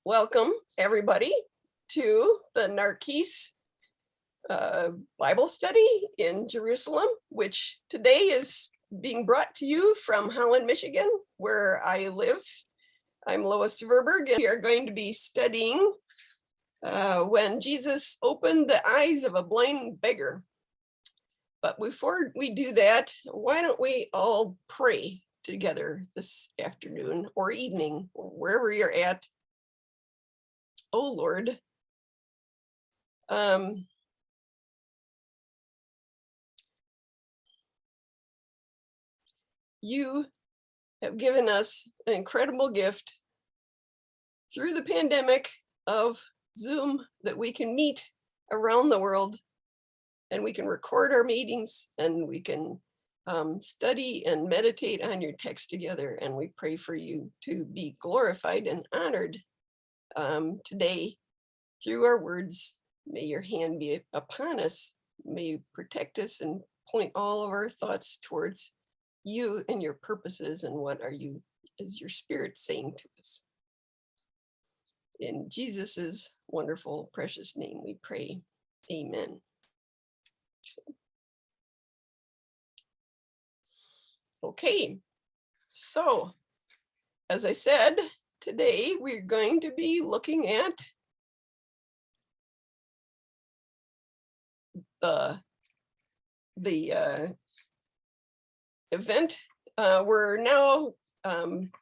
Welcome, everybody, to the Narkis Bible Study in Jerusalem, which today is being brought to you from Holland, Michigan, where I live. I'm Lois Tverberg, and we are going to be studying when Jesus opened the eyes of a blind beggar. But before we do that, why don't we all pray together this afternoon or evening, or wherever you're at. Oh Lord, you have given us an incredible gift through the pandemic of Zoom that we can meet around the world, and we can record our meetings, and we can study and meditate on your text together. And we pray for you to be glorified and honored today through our words. May your hand be upon us. May you protect us and point all of our thoughts towards you and your purposes, and what is your spirit saying to us. In Jesus's wonderful, precious name we pray. Amen. Okay, so as I said, today we're going to be looking at the event. We're now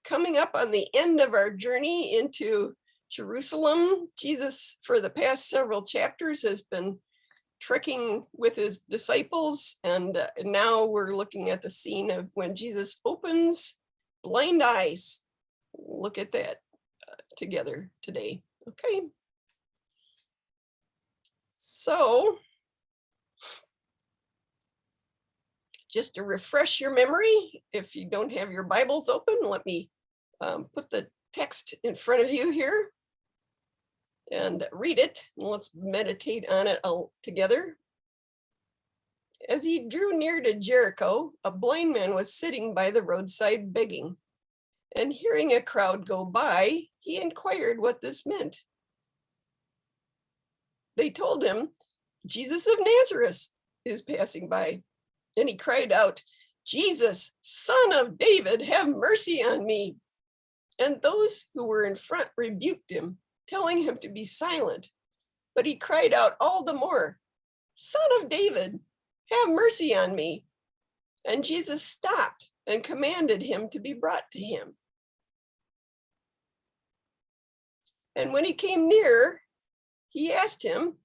coming up on the end of our journey into Jerusalem. Jesus, for the past several chapters, has been trekking with his disciples, and now we're looking at the scene of when Jesus opens blind eyes. Look at that together today. Okay. So, just to refresh your memory, if you don't have your Bibles open, let me put the text in front of you here and read it. Let's meditate on it all together. As he drew near to Jericho, a blind man was sitting by the roadside begging. And hearing a crowd go by, he inquired what this meant. They told him, Jesus of Nazareth is passing by. And he cried out, Jesus, Son of David, have mercy on me. And those who were in front rebuked him, telling him to be silent. But he cried out all the more, Son of David, have mercy on me. And Jesus stopped and commanded him to be brought to him. And when he came near, he asked him,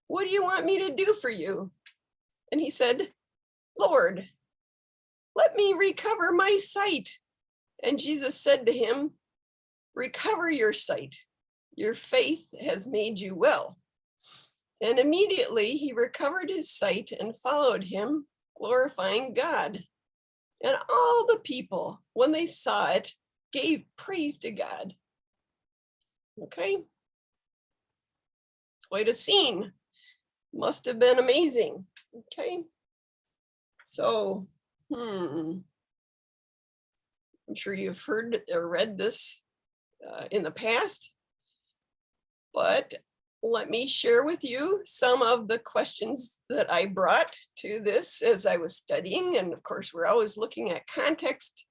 what do you want me to do for you? And he said, Lord, let me recover my sight. And Jesus said to him, recover your sight. Your faith has made you well. And immediately he recovered his sight and followed him, glorifying God. And all the people, when they saw it, gave praise to God. Okay. Quite a scene. Must have been amazing. Okay. So, I'm sure you've heard or read this in the past, but let me share with you some of the questions that I brought to this as I was studying. And of course, we're always looking at context.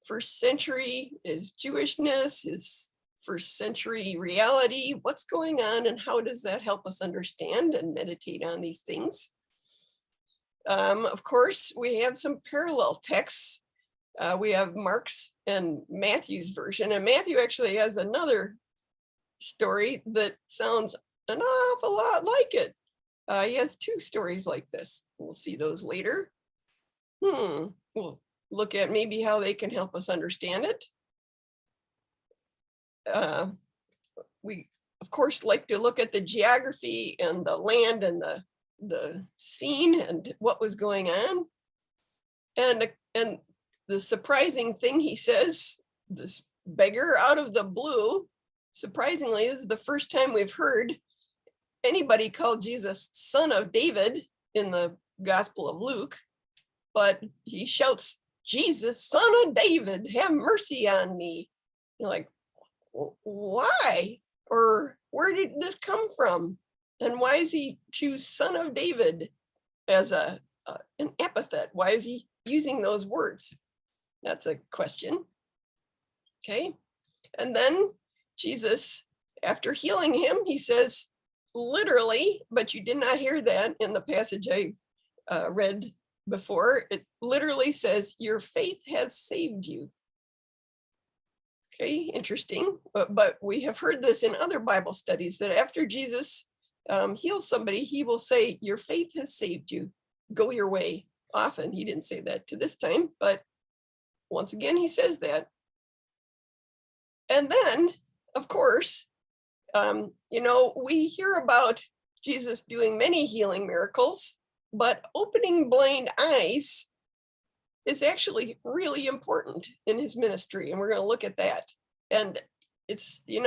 First century is Jewishness, is first century reality, what's going on, and how does that help us understand and meditate on these things? Of course, we have some parallel texts. We have Mark's and Matthew's version, and Matthew actually has another story that sounds an awful lot like it. He has two stories like this. We'll see those later. We'll look at maybe how they can help us understand it. We, of course, like to look at the geography and the land and the scene and what was going on. And the surprising thing he says, this beggar out of the blue, surprisingly, this is the first time we've heard anybody call Jesus Son of David in the Gospel of Luke, but he shouts, Jesus, Son of David, have mercy on me. You're like, why? Or where did this come from? And why does he choose son of David as an epithet? Why is he using those words? That's a question. Okay. And then Jesus, after healing him, he says, literally, but you did not hear that in the passage I read before. It literally says, your faith has saved you. Okay, interesting. But we have heard this in other Bible studies that after Jesus heals somebody, he will say, your faith has saved you. Go your way. Often he didn't say that to this time, but once again, he says that. And then, of course, we hear about Jesus doing many healing miracles, but opening blind eyes is actually really important in his ministry. And we're going to look at that. And it's, you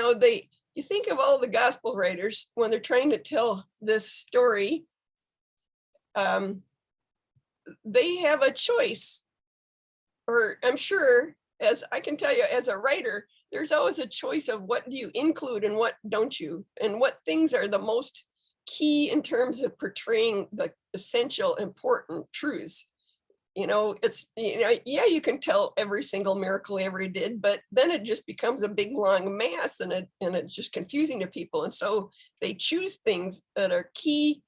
think of all the gospel writers when they're trying to tell this story, they have a choice, or I'm sure, as I can tell you as a writer, there's always a choice of what do you include and what don't you, and what things are the most key in terms of portraying the essential important truths. You can tell every single miracle he ever did, but then it just becomes a big long mass, and it's just confusing to people. And so they choose things that are key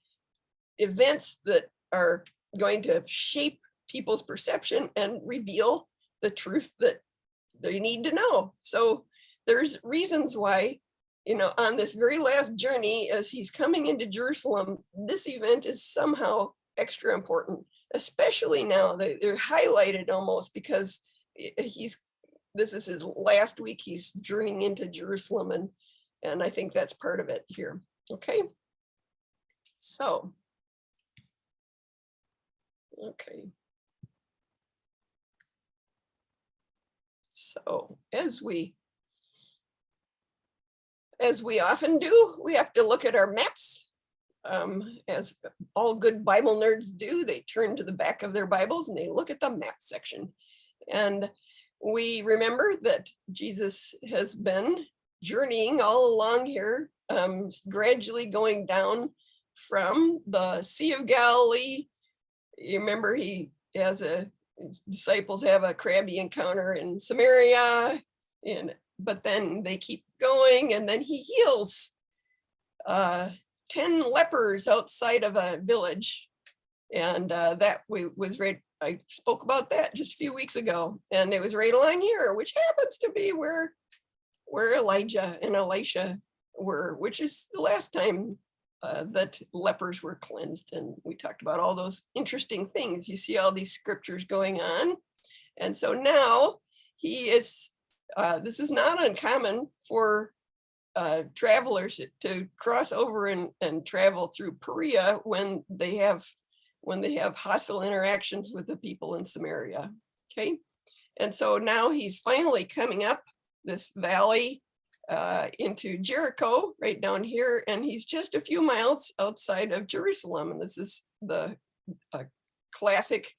events that are going to shape people's perception and reveal the truth that they need to know. So there's reasons why, on this very last journey, as he's coming into Jerusalem, this event is somehow extra important, especially now. They're highlighted almost because this is his last week. He's journeying into Jerusalem, and I think that's part of it here. Okay. So, okay. So as we often do, we have to look at our maps. As all good Bible nerds do, they turn to the back of their Bibles and they look at the map section. And we remember that Jesus has been journeying all along here, gradually going down from the Sea of Galilee. You remember his disciples have a crabby encounter in Samaria, but then they keep going, and then he heals 10 lepers outside of a village. And that was right, I spoke about that just a few weeks ago, and it was right along here, which happens to be where Elijah and Elisha were, which is the last time that lepers were cleansed. And we talked about all those interesting things. You see all these scriptures going on. And so now he is, this is not uncommon for travelers to cross over and travel through Perea when they have hostile interactions with the people in Samaria. Okay. And so now he's finally coming up this valley into Jericho right down here, and he's just a few miles outside of Jerusalem. And this is the classic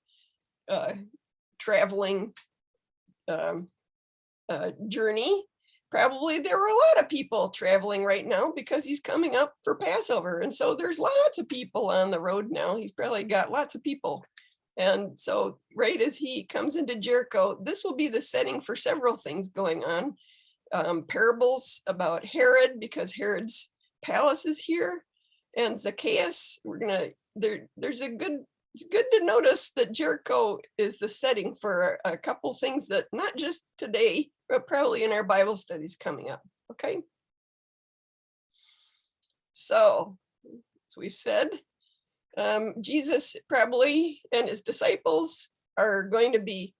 traveling journey. Probably there were a lot of people traveling right now because he's coming up for Passover. And so there's lots of people on the road now. He's probably got lots of people. And so right as he comes into Jericho, this will be the setting for several things going on. Parables about Herod, because Herod's palace is here, and Zacchaeus. It's good to notice that Jericho is the setting for a couple things that not just today, but probably in our Bible studies coming up. Okay. So, as we've said, Jesus probably and his disciples are going to be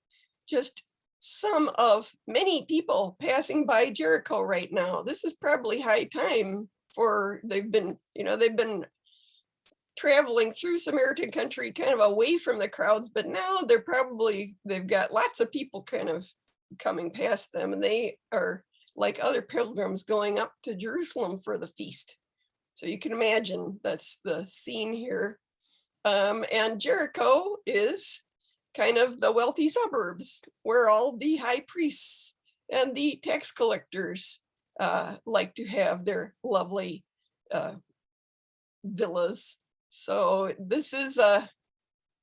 just some of many people passing by Jericho right now. This is probably high time for, they've been traveling through Samaritan country kind of away from the crowds, but now they've got lots of people kind of coming past them, and they are like other pilgrims going up to Jerusalem for the feast. So you can imagine that's the scene here. And Jericho is kind of the wealthy suburbs where all the high priests and the tax collectors like to have their lovely villas. So this is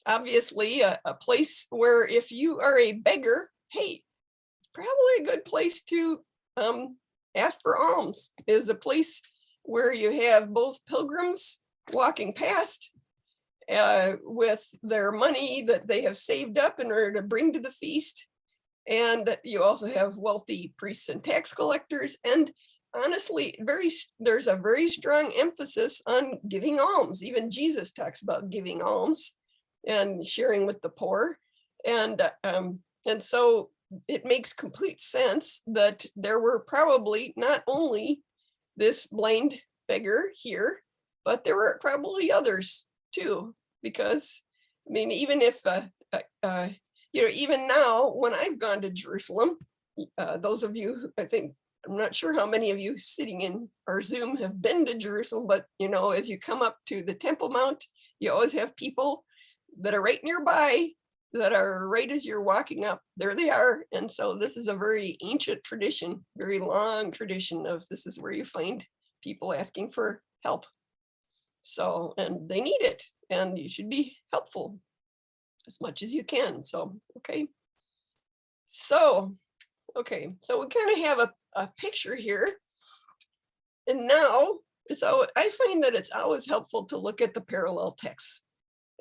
obviously a place where if you are a beggar, hey, it's probably a good place to ask for alms. Is a place where you have both pilgrims walking past with their money that they have saved up in order to bring to the feast. And you also have wealthy priests and tax collectors. And honestly, there's a very strong emphasis on giving alms. Even Jesus talks about giving alms and sharing with the poor. And so it makes complete sense that there were probably not only this blind beggar here, but there were probably others too, because I mean, even if even now when I've gone to Jerusalem, those of you, I think, I'm not sure how many of you sitting in our Zoom have been to Jerusalem, but as you come up to the Temple Mount, you always have people that are right nearby that are right as you're walking up. There they are. And so this is a very ancient tradition, very long tradition of this is where you find people asking for help. So, and they need it, and you should be helpful as much as you can. So, okay. So we kind of have a picture here. And now I find that it's always helpful to look at the parallel texts.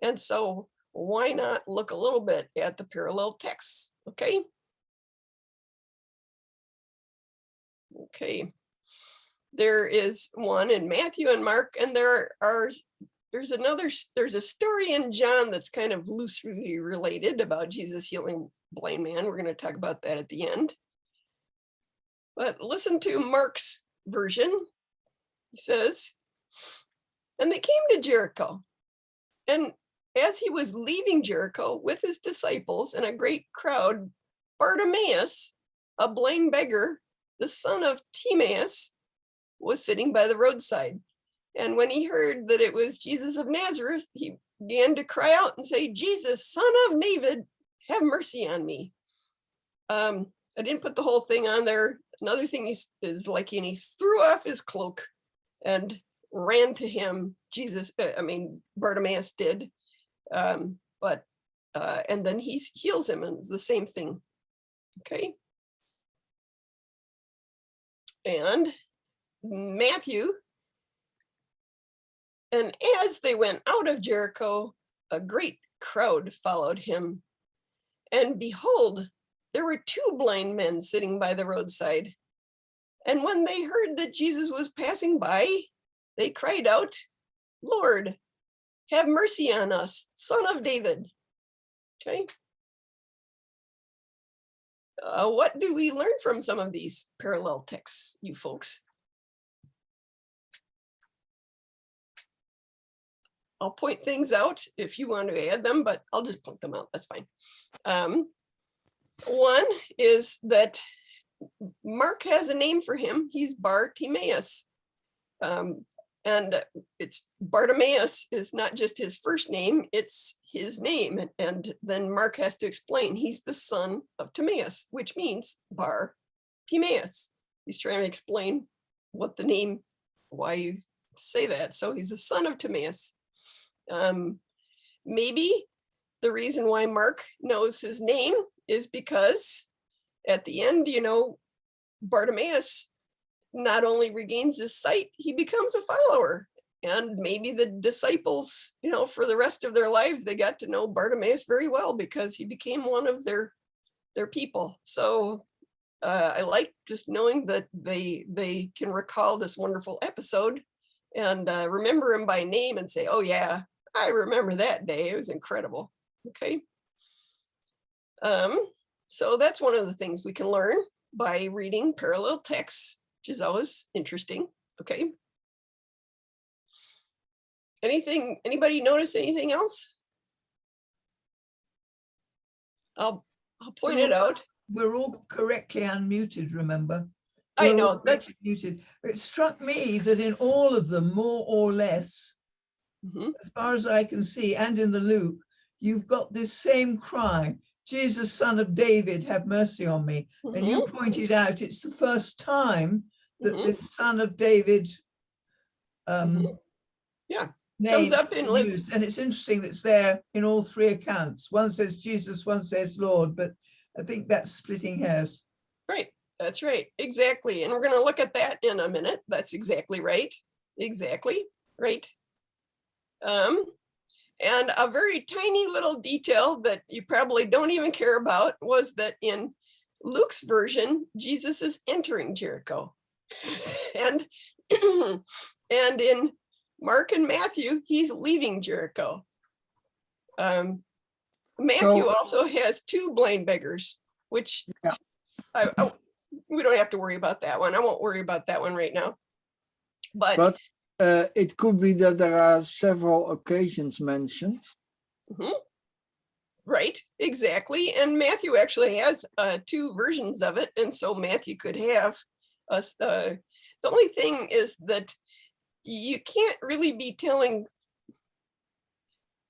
And so why not look a little bit at the parallel texts? Okay. Okay. There is one in Matthew and Mark, and there's a story in John that's kind of loosely related about Jesus healing blind man. We're going to talk about that at the end. But listen to Mark's version. He says, and they came to Jericho, and as he was leaving Jericho with his disciples and a great crowd, Bartimaeus, a blind beggar, the son of Timaeus, was sitting by the roadside. And when he heard that it was Jesus of Nazareth, he began to cry out and say, Jesus, son of David, have mercy on me. I didn't put the whole thing on there. Another thing is like, and he threw off his cloak and ran to him. Bartimaeus did. And then he heals him, and it's the same thing. Okay. And Matthew, and as they went out of Jericho, a great crowd followed him. And behold, there were two blind men sitting by the roadside. And when they heard that Jesus was passing by, they cried out, Lord, have mercy on us, son of David. Okay. What do we learn from some of these parallel texts, you folks? I'll point things out if you want to add them, but I'll just point them out. That's fine. One is that Mark has a name for him. He's Bartimaeus. And it's Bartimaeus is not just his first name, it's his name. And then Mark has to explain he's the son of Timaeus, which means Bartimaeus. He's trying to explain what the name, why you say that. So he's the son of Timaeus. Maybe the reason why Mark knows his name is because at the end, Bartimaeus not only regains his sight, he becomes a follower. And maybe the disciples, for the rest of their lives, they got to know Bartimaeus very well because he became one of their people. So I like just knowing that they can recall this wonderful episode and remember him by name and say, oh yeah, I remember that day. It was incredible. Okay. So that's one of the things we can learn by reading parallel texts, which is always interesting. Okay. Anybody notice anything else? I'll point it out. We're all correctly unmuted, remember? I know that's muted. It struck me that in all of them, more or less, as far as I can see, and in the Luke, you've got this same cry, Jesus, son of David, have mercy on me. And you pointed out it's the first time that Mhm. this son of David Yeah, name comes up in is used. And it's interesting that it's there in all three accounts. One says Jesus, one says Lord, but I think that's splitting hairs. right. That's right. Exactly. And we're going to look at that in a minute. That's exactly right. Exactly right. And a very tiny little detail that you probably don't even care about was that in Luke's version, Jesus is entering Jericho. And and in Mark and Matthew, he's leaving Jericho. Matthew So- also has two blind beggars, which Yeah. we don't have to worry about that one. I won't worry about that one right now. But it could be that there are several occasions mentioned. right, exactly. And Matthew actually has two versions of it. And so Matthew could have us. The only thing is that you can't really be telling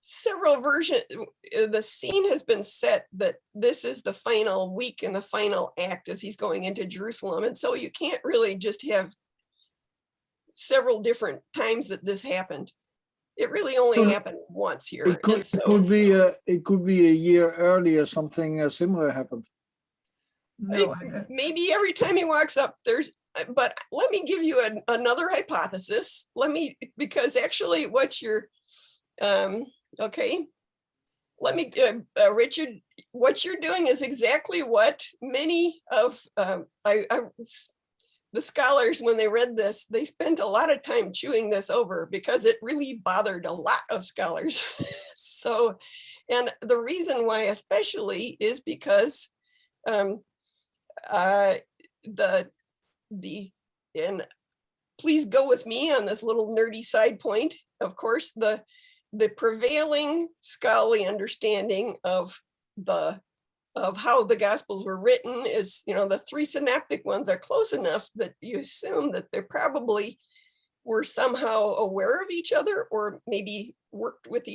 several versions. The scene has been set that this is the final week and the final act as he's going into Jerusalem. And so you can't really just have several different times that this happened. It really only So happened once here. It could, And so, it could be a year earlier something similar happened. No, maybe every time he walks up, but let me give you another hypothesis. Because actually what you're, okay, Richard, what you're doing is exactly what many of the scholars, when they read this, they spent a lot of time chewing this over because it really bothered a lot of scholars. So, and the reason why especially is because and please go with me on this little nerdy side point. Of course, the prevailing scholarly understanding of how the Gospels were written is, the three synoptic ones are close enough that you assume that they probably were somehow aware of each other, or maybe worked with,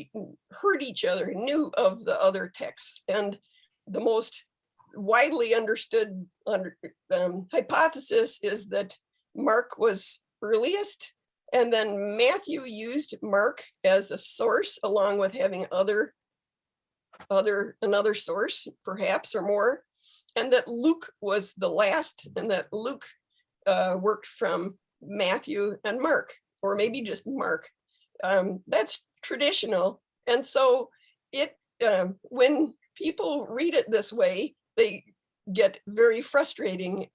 heard each other, knew of the other texts. And the most widely understood hypothesis is that Mark was earliest, and then Matthew used Mark as a source, along with having another source, perhaps, or more, and that Luke was the last, and that Luke worked from Matthew and Mark, or maybe just Mark. That's traditional. And so when people read it this way, they get very frustrated.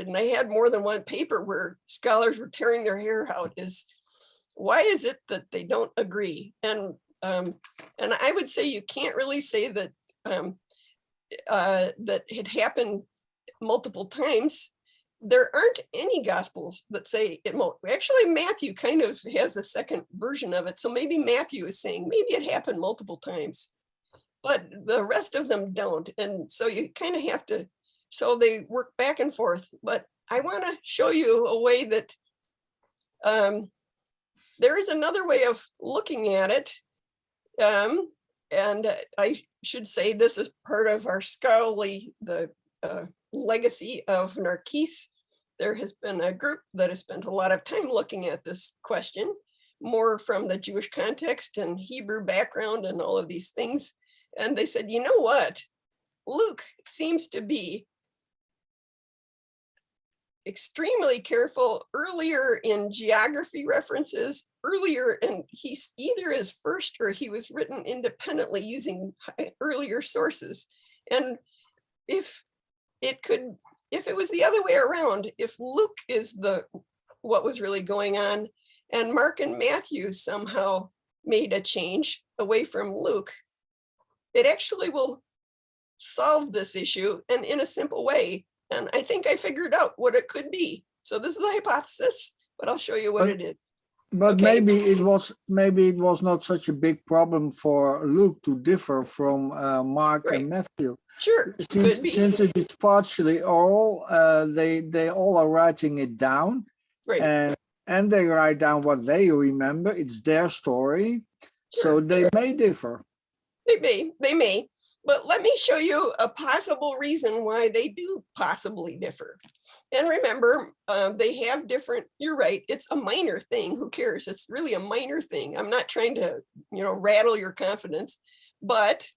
And I had more than one paper where scholars were tearing their hair out, is why is it that they don't agree? And I would say you can't really say that that it happened multiple times. There aren't any Gospels that say it. Actually, Matthew kind of has a second version of it. So maybe Matthew is saying maybe it happened multiple times, but the rest of them don't. And so you kind of have to, so they work back and forth. But I want to show you a way that there is another way of looking at it. And I should say this is part of our scholarly, the legacy of Narkis. There has been a group that has spent a lot of time looking at this question, more from the Jewish context and Hebrew background and all of these things. And they said, you know what? Luke seems to be extremely careful earlier in geography references, earlier, and he's either is first or he was written independently using earlier sources. And if it was the other way around, if Luke is what was really going on, and Mark and Matthew somehow made a change away from Luke, it actually will solve this issue, and in a simple way. And I think I figured out what it could be. So this is a hypothesis, but I'll show you what it is. But Okay. maybe it was not such a big problem for Luke to differ from Mark and Matthew. Sure, Since it is partially oral, they all are writing it down, right. and they write down what they remember. It's their story, Sure. so they may differ. They may. But let me show you a possible reason why they do possibly differ. And remember, they have different, you're right, it's a minor thing. Who cares? It's really a minor thing. I'm not trying to, rattle your confidence, but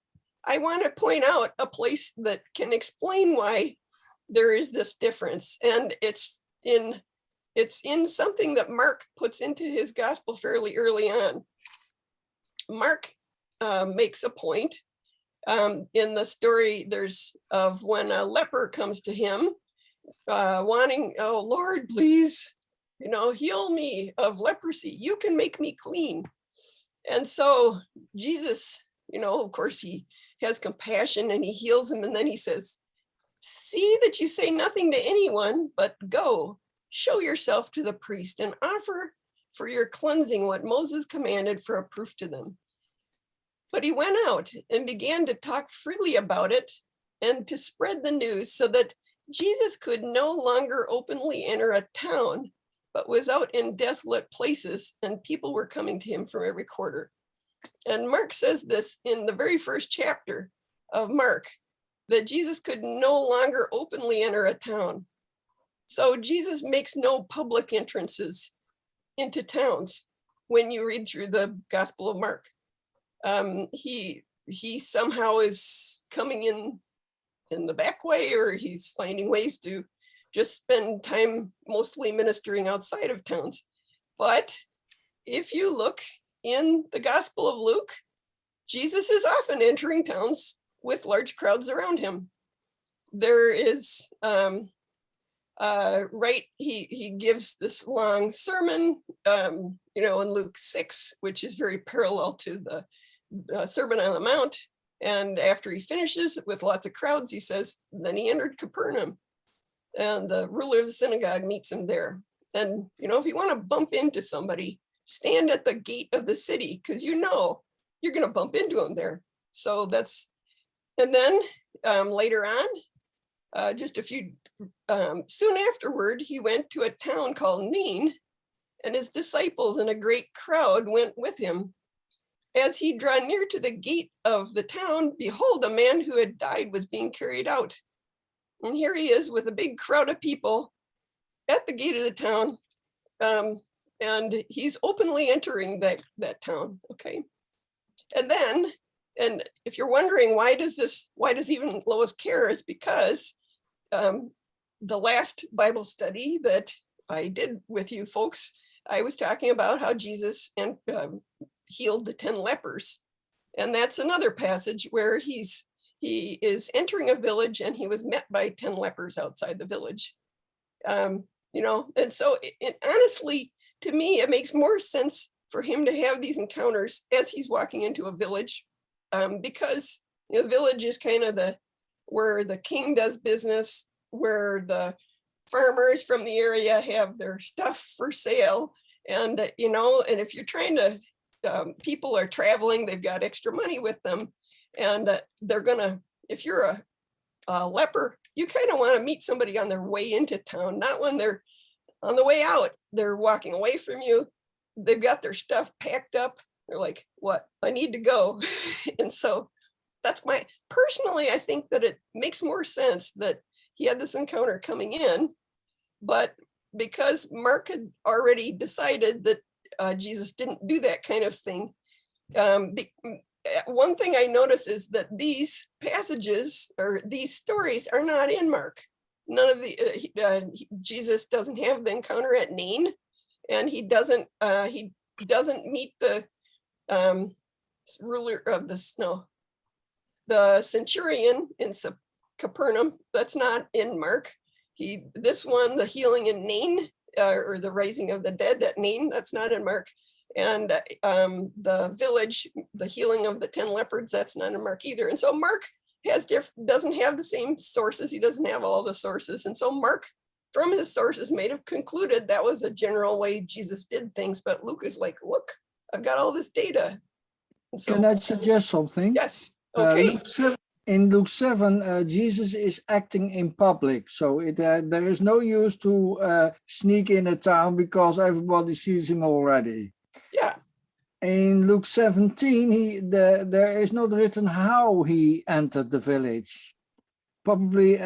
I want to point out a place that can explain why there is this difference. And it's in something that Mark puts into his gospel fairly early on. Mark makes a point in the story of when a leper comes to him wanting, oh Lord, please, heal me of leprosy. You can make me clean. And so Jesus, of course, he has compassion and he heals him. And then he says, see that you say nothing to anyone, but go, show yourself to the priest and offer for your cleansing what Moses commanded for a proof to them. But he went out and began to talk freely about it and to spread the news so that Jesus could no longer openly enter a town, but was out in desolate places, and people were coming to him from every quarter. And Mark says this in the very first chapter of Mark, that Jesus could no longer openly enter a town. So Jesus makes no public entrances into towns when you read through the Gospel of Mark. He somehow is coming in the back way, or he's finding ways to just spend time mostly ministering outside of towns. But if you look in the Gospel of Luke, Jesus is often entering towns with large crowds around him. There is, he gives this long sermon, in Luke 6, which is very parallel to the Sermon on the Mount. And after he finishes with lots of crowds, he says, then he entered Capernaum, and the ruler of the synagogue meets him there. And, if you want to bump into somebody, stand at the gate of the city, because you're going to bump into him there. So and then later on, just a few, soon afterward, he went to a town called Nain, and his disciples and a great crowd went with him. As he drew near to the gate of the town, behold, a man who had died was being carried out. And here he is with a big crowd of people at the gate of the town. And he's openly entering that town, okay? And if you're wondering, why does even Lois care? It's because the last Bible study that I did with you folks, I was talking about how Jesus healed the 10 lepers. And that's another passage where he is entering a village and he was met by 10 lepers outside the village. And so honestly, to me, it makes more sense for him to have these encounters as he's walking into a village, because the village is kind of where the king does business, where the farmers from the area have their stuff for sale. And, and if you're trying to, people are traveling, they've got extra money with them, and they're gonna, if you're a leper, you kind of want to meet somebody on their way into town, not when they're on the way out. They're walking away from you, they've got their stuff packed up, they're like, what, I need to go. And so that's personally, I think that it makes more sense that he had this encounter coming in, but because Mark had already decided that Jesus didn't do that kind of thing. One thing I notice is that these passages or these stories are not in Mark. None of Jesus doesn't have the encounter at Nain, and he doesn't meet the ruler of the centurion in Capernaum. That's not in Mark. This one, the healing in Nain, or the raising of the dead at Nain, that's not in Mark. And the village, the healing of the 10 leopards, that's not in Mark either. And so Mark doesn't have the same sources. He doesn't have all the sources. And so Mark, from his sources, may have concluded that was a general way Jesus did things. But Luke is like, look, I've got all this data. And so, can I suggest something? Yes. Okay. In Luke 7, Jesus is acting in public. So there is no use to sneak in a town because everybody sees him already. Yeah. in Luke 17, there is not written how he entered the village. Probably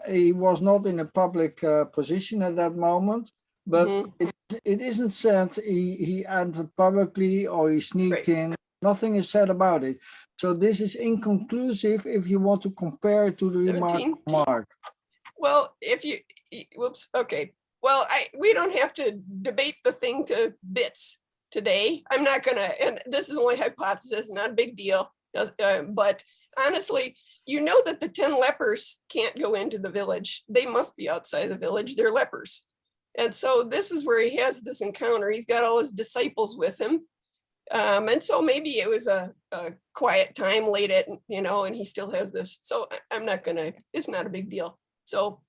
he was not in a public position at that moment, but it isn't said he entered publicly or he sneaked in. Nothing is said about it. So this is inconclusive if you want to compare it to the remark of Mark. Well, okay. Well, we don't have to debate the thing to bits today. I'm not gonna, and this is only hypothesis, not a big deal. But honestly, you know that the 10 lepers can't go into the village. They must be outside the village. They're lepers. And so this is where he has this encounter. He's got all his disciples with him. And so maybe it was a quiet time late at, and he still has this. So I'm not gonna, it's not a big deal. So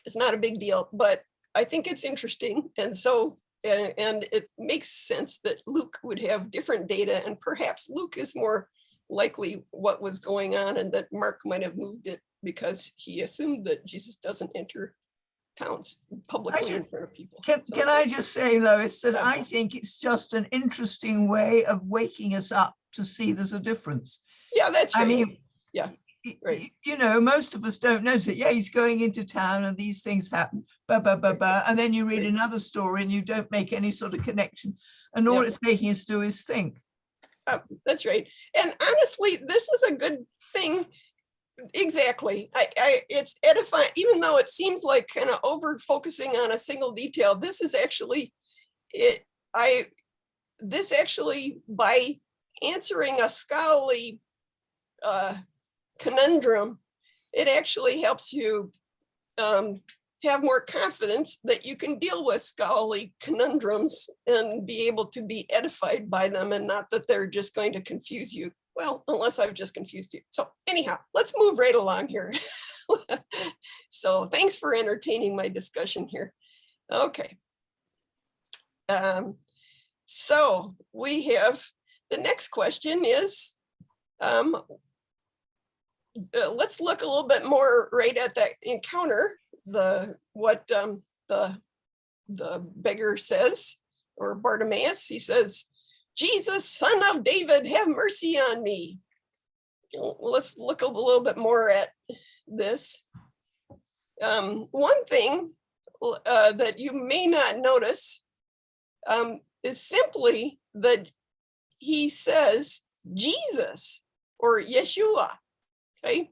it's not a big deal, but I think it's interesting. And so, and it makes sense that Luke would have different data, and perhaps Luke is more likely what was going on, and that Mark might have moved it because he assumed that Jesus doesn't enter towns publicly in front of people. Can I just say, Lois, that I think it's just an interesting way of waking us up to see there's a difference. Yeah, that's right. I mean, yeah, right. Most of us don't notice it. Yeah, he's going into town and these things happen, and then you read another story and you don't make any sort of connection, and all it's making us do is think. That's right. And honestly, this is a good thing. Exactly. It's edifying, even though it seems like kind of over focusing on a single detail. This is actually it. This actually, by answering a scholarly conundrum, it actually helps you have more confidence that you can deal with scholarly conundrums and be able to be edified by them, and not that they're just going to confuse you. Well, unless I've just confused you. So anyhow, let's move right along here. So thanks for entertaining my discussion here. Okay. So we have, the next question is, let's look a little bit more right at that encounter, what the beggar says, or Bartimaeus. He says, "Jesus, son of David, have mercy on me." Let's look a little bit more at this. One thing that you may not notice is simply that he says Jesus or Yeshua. Okay.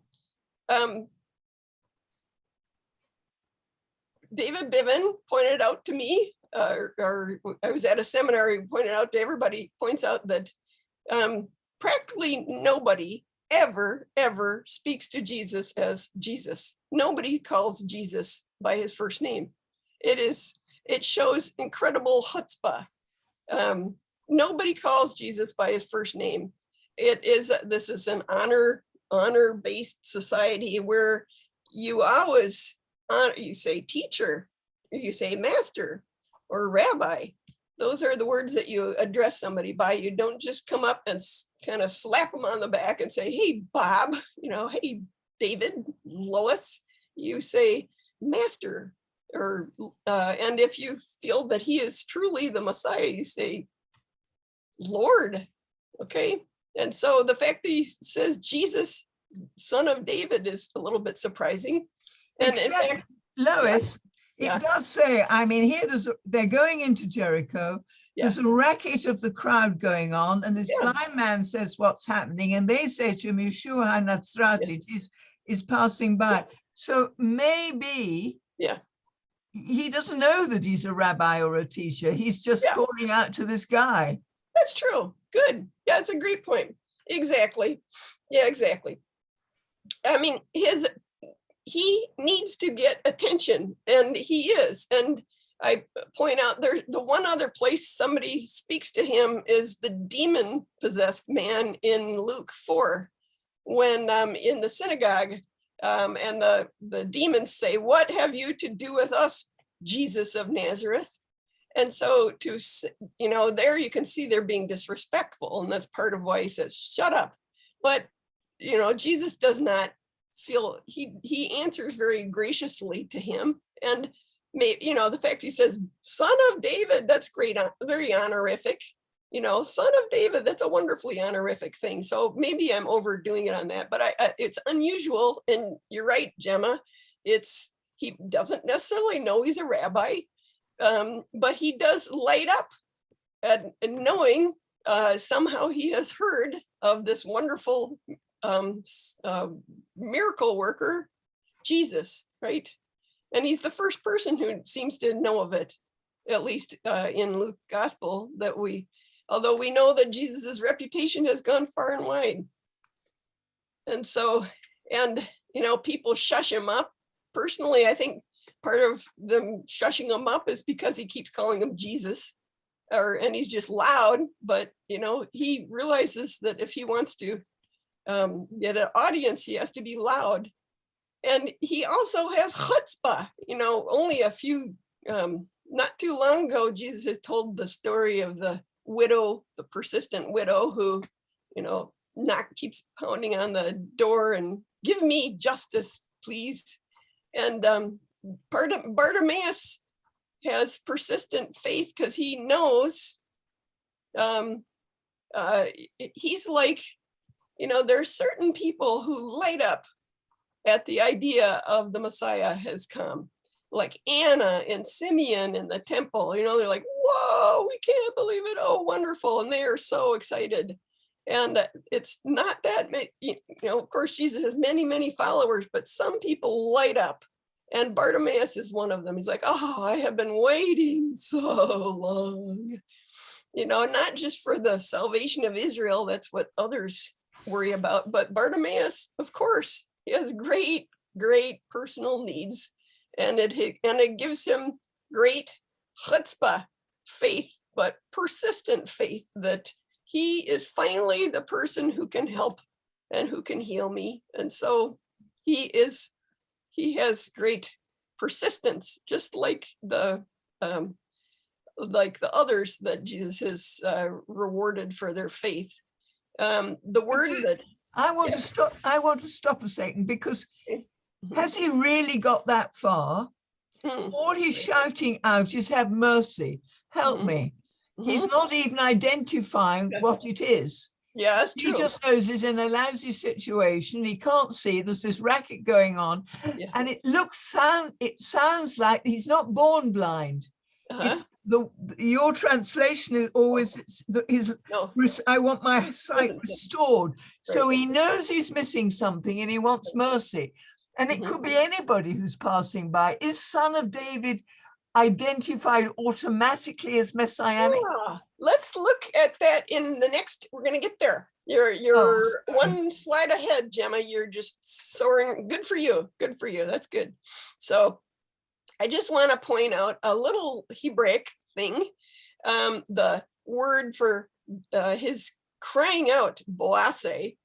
David Biven pointed out to me, or I was at a seminar, he pointed out to everybody, points out that practically nobody ever speaks to Jesus as Jesus. Nobody calls Jesus by his first name. It shows incredible chutzpah. Nobody calls Jesus by his first name. This is an honor-based society where you always you say teacher, or you say master or rabbi. Those are the words that you address somebody by. You don't just come up and kind of slap them on the back and say, "Hey, Bob," "Hey, David, Lois." You say master, or and if you feel that he is truly the Messiah, you say Lord. Okay. And so the fact that he says Jesus, son of David, is a little bit surprising. And in fact, Lois, it does say, I mean, here they're going into Jericho. There's a racket of the crowd going on, and this blind man says what's happening, and they say to him, Yeshua HaNatzrati is passing by. So maybe he doesn't know that he's a rabbi or a teacher. He's just calling out to this guy. That's true. Good. Yeah, it's a great point. Exactly. Yeah, exactly. I mean, he needs to get attention, and he is. And I point out there, the one other place somebody speaks to him is the demon-possessed man in Luke 4, when in the synagogue, and the demons say, "What have you to do with us, Jesus of Nazareth?" And so there you can see they're being disrespectful, and that's part of why he says, "Shut up." But, Jesus does not feel, he answers very graciously to him. And the fact he says, "Son of David," that's great, very honorific. son of David, that's a wonderfully honorific thing. So maybe I'm overdoing it on that, but it's unusual. And you're right, Gemma. He doesn't necessarily know he's a rabbi, but he does light up at knowing somehow he has heard of this wonderful miracle worker, Jesus, right? And he's the first person who seems to know of it, at least in Luke's gospel, although we know that Jesus's reputation has gone far and wide. And so, people shush him up. Personally, I think part of them shushing him up is because he keeps calling him Jesus, and he's just loud, but he realizes that if he wants to get an audience, he has to be loud. And he also has chutzpah. Only a few, not too long ago, Jesus has told the story of the widow, the persistent widow who, keeps pounding on the door and give me justice, please. And Bartimaeus has persistent faith because he knows he's like, there's certain people who light up at the idea of the Messiah has come, like Anna and Simeon in the temple. They're like, whoa, we can't believe it. Oh, wonderful. And they are so excited. And it's not that, of course, Jesus has many, many followers, but some people light up. And Bartimaeus is one of them. He's like, oh, I have been waiting so long, not just for the salvation of Israel. That's what others worry about. But Bartimaeus, of course, he has great, great personal needs. And it gives him great chutzpah, faith, but persistent faith that he is finally the person who can help and who can heal me. And so he has great persistence, just like the others that Jesus has rewarded for their faith. The word that I want to stop a second, because has he really got that far? All he's shouting out is, have mercy, help me. He's not even identifying what it is. Yeah, that's true. He just knows he's in a lousy situation. He can't see. There's this racket going on, and it sounds like he's not born blind. Your translation is always I want my sight restored. So he knows he's missing something, and he wants mercy. And it could be anybody who's passing by. Is Son of David identified automatically as messianic? Let's look at that in the next. We're going to get there. You're one slide ahead, Gemma. You're just soaring. Good for you. Good for you. That's good. So I just want to point out a little Hebraic thing. The word for his crying out, boase.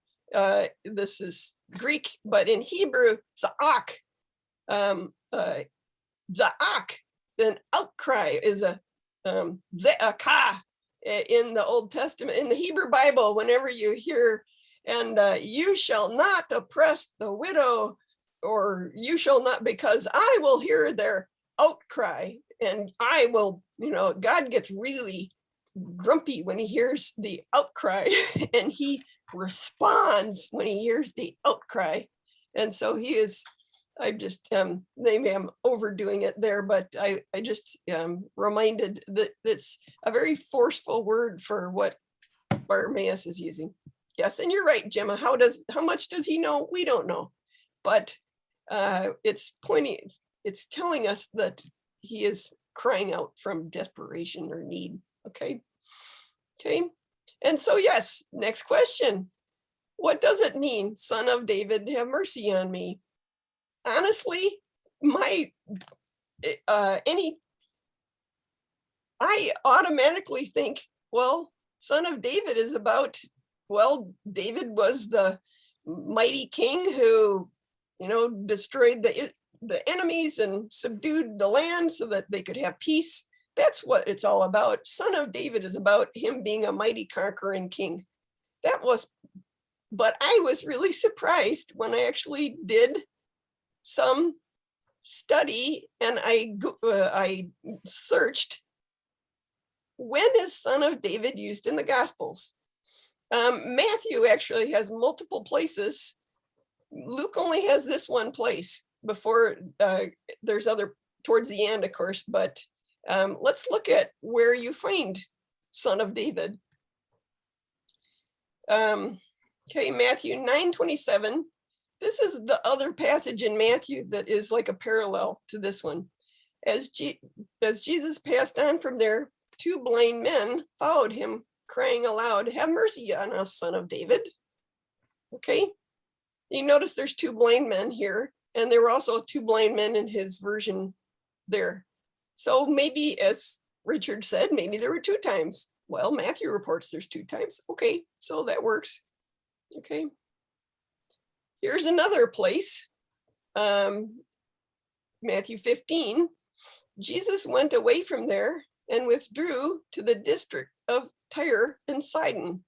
This is Greek, but in Hebrew, za'ak. Za'ak. Then outcry is a ze'akah in the Old Testament. In the Hebrew Bible, whenever you hear, and you shall not oppress the widow, or you shall not, because I will hear their outcry, and I will, God gets really grumpy when he hears the outcry, and he responds when he hears the outcry. And so he is, I just, maybe I'm overdoing it there, but I just reminded that it's a very forceful word for what Bartimaeus is using. Yes, and you're right, Gemma. How much does he know? We don't know, but it's telling us that he is crying out from desperation or need. Okay. And so, yes, next question. What does it mean, Son of David, have mercy on me? Honestly, I automatically think, well, Son of David is about, David was the mighty king who, destroyed the enemies and subdued the land so that they could have peace. That's what it's all about. Son of David is about him being a mighty conquering king. But I was really surprised when I actually did some study and I searched when is son of David used in the Gospels? Matthew actually has multiple places. Luke only has this one place before there's other towards the end, of course, but let's look at where you find son of David. Okay, Matthew 9:27. This is the other passage in Matthew that is like a parallel to this one. As Jesus passed on from there, 2 blind men followed him, crying aloud, "Have mercy on us, son of David." Okay, you notice there's 2 blind men here, and there were also 2 blind men in his version there. So maybe, as Richard said, maybe there were 2 times. Well, Matthew reports there's 2 times. Okay, so that works. Okay. Here's another place. Matthew 15. Jesus went away from there and withdrew to the district of Tyre and Sidon.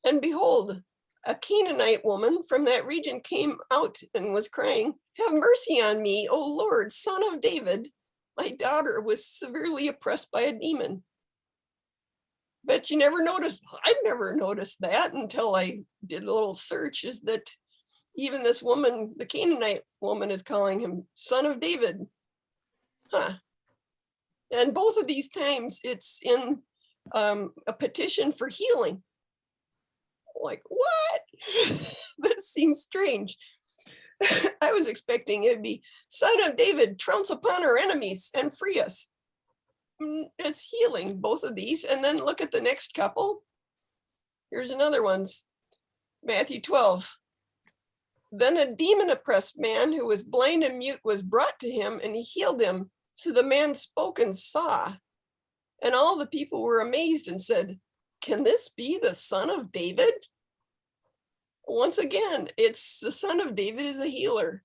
And behold, a Canaanite woman from that region came out and was crying, "Have mercy on me, O Lord, son of David. My daughter was severely oppressed by a demon." But you never noticed, I've never noticed that until I did a little search, is that even this woman, the Canaanite woman, is calling him son of David. Huh. And both of these times it's in a petition for healing. Like, what? This seems strange. I was expecting it'd be, "Son of David, trounce upon our enemies and free us." It's healing, both of these. And then look at the next couple. Here's another one's Matthew 12. Then a demon-oppressed man who was blind and mute was brought to him, and he healed him. So the man spoke and saw. And all the people were amazed and said, "Can this be the son of David?" Once again, it's the son of David is a healer.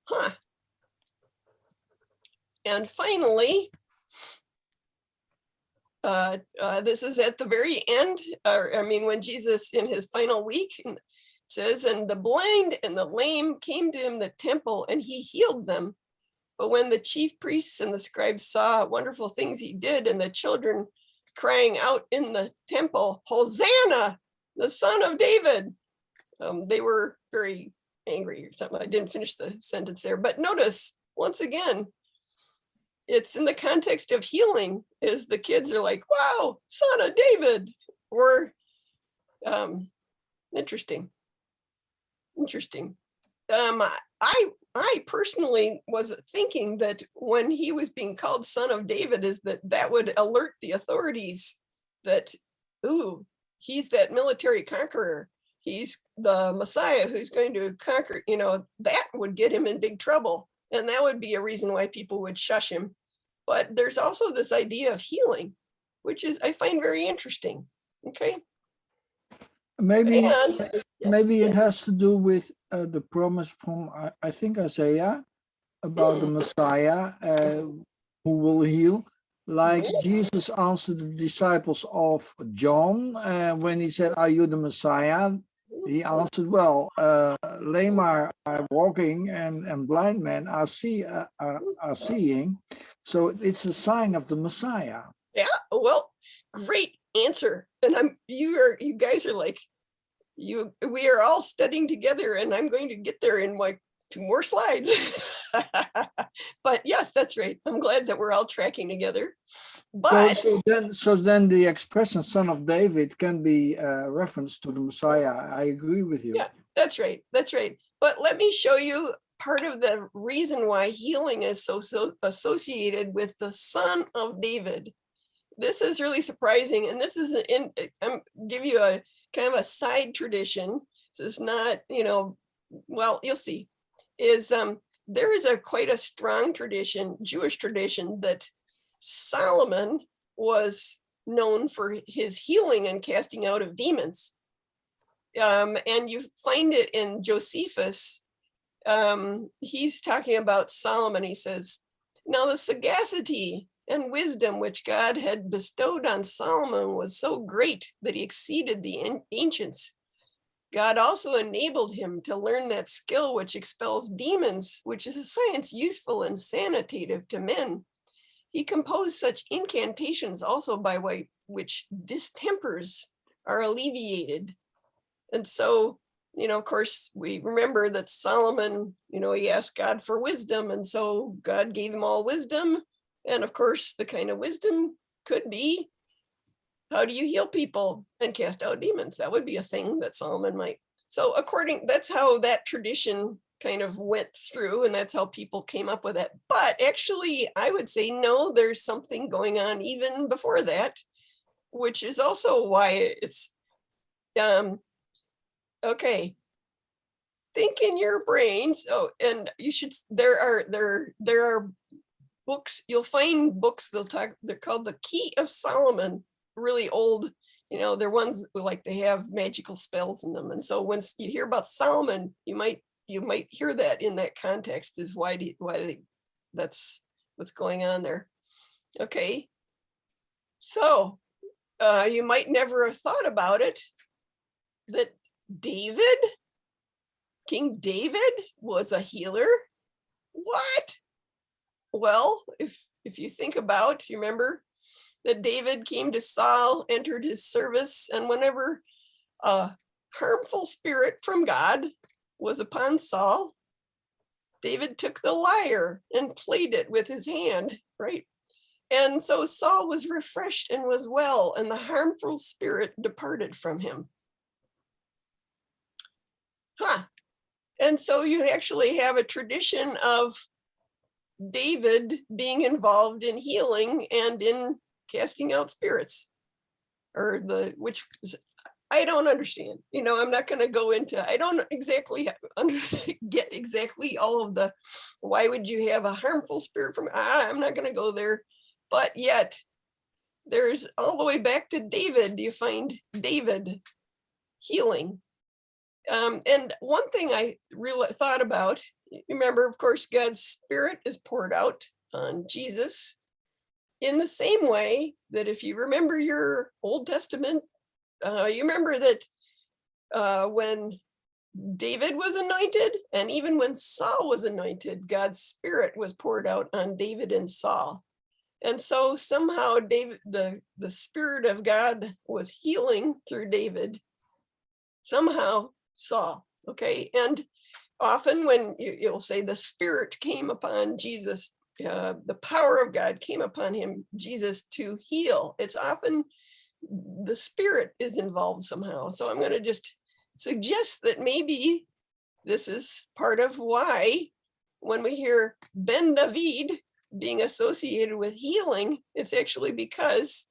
Huh. And finally, this is at the very end, when Jesus in his final week says, "And the blind and the lame came to him the temple, and he healed them. But when the chief priests and the scribes saw wonderful things he did, and the children crying out in the temple, 'Hosanna, the son of David,' they were very angry," or something. I didn't finish the sentence there, but notice once again, it's in the context of healing, is the kids are like, "Wow, son of David," or interesting. I personally was thinking that when he was being called son of David, is that would alert the authorities that, ooh, he's that military conqueror. He's the Messiah who's going to conquer, that would get him in big trouble. And that would be a reason why people would shush him. But there's also this idea of healing, which is, I find very interesting. Okay. Maybe it has to do with the promise from, I think, Isaiah about the Messiah who will heal. Like Jesus answered the disciples of John when he said, "Are you the Messiah?" He answered, "Well, lame are walking and blind men are seeing. So it's a sign of the Messiah." Yeah, well, great answer. And you guys are like, we are all studying together, and I'm going to get there in like 2 more slides. But yes, that's right. I'm glad that we're all tracking together. But so then the expression "son of David" can be a reference to the Messiah. I agree with you. Yeah, that's right. That's right. But let me show you part of the reason why healing is so associated with the son of David. This is really surprising. And this is I'm give you a kind of a side tradition. This is not, well, you'll see, is there is quite a strong tradition, Jewish tradition, that Solomon was known for his healing and casting out of demons. And you find it in Josephus. He's talking about Solomon. He says, "Now the sagacity and wisdom which God had bestowed on Solomon was so great that he exceeded the ancients. God also enabled him to learn that skill which expels demons, which is a science useful and sanitative to men. He composed such incantations also by way which distempers are alleviated. And so, of course, we remember that Solomon, he asked God for wisdom, and so God gave him all wisdom. And of course, the kind of wisdom could be, how do you heal people and cast out demons? That would be a thing that Solomon might. So that's how that tradition kind of went through, and that's how people came up with it. But actually, I would say, no, there's something going on even before that, which is also why it's, okay, think in your brains. Oh, and you should, there are books, you'll find books, they're called the Key of Solomon, really old, they're ones like they have magical spells in them. And so once you hear about Solomon, you might hear that in that context is that's what's going on there. Okay. So you might never have thought about it, that King David was a healer. What? Well, if you think about, you remember that David came to Saul, entered his service, and whenever a harmful spirit from God was upon Saul, David took the lyre and played it with his hand, right? And so Saul was refreshed and was well, and the harmful spirit departed from him. And so you actually have a tradition of David being involved in healing and in casting out spirits, which I don't understand. I'm not going to go into, I don't exactly get exactly all of the, why would you have a harmful spirit from, I'm not going to go there. But yet there's all the way back to David, you find David healing. And one thing I really thought about, remember, of course, God's Spirit is poured out on Jesus in the same way that if you remember your Old Testament, you remember that when David was anointed, and even when Saul was anointed, God's Spirit was poured out on David and Saul. And so somehow David, the Spirit of God was healing through David, somehow Saul. Okay. And often when you'll say the Spirit came upon Jesus, the power of God came upon him, Jesus, to heal, it's often the Spirit is involved somehow. So I'm going to just suggest that maybe this is part of why when we hear Ben David being associated with healing, it's actually because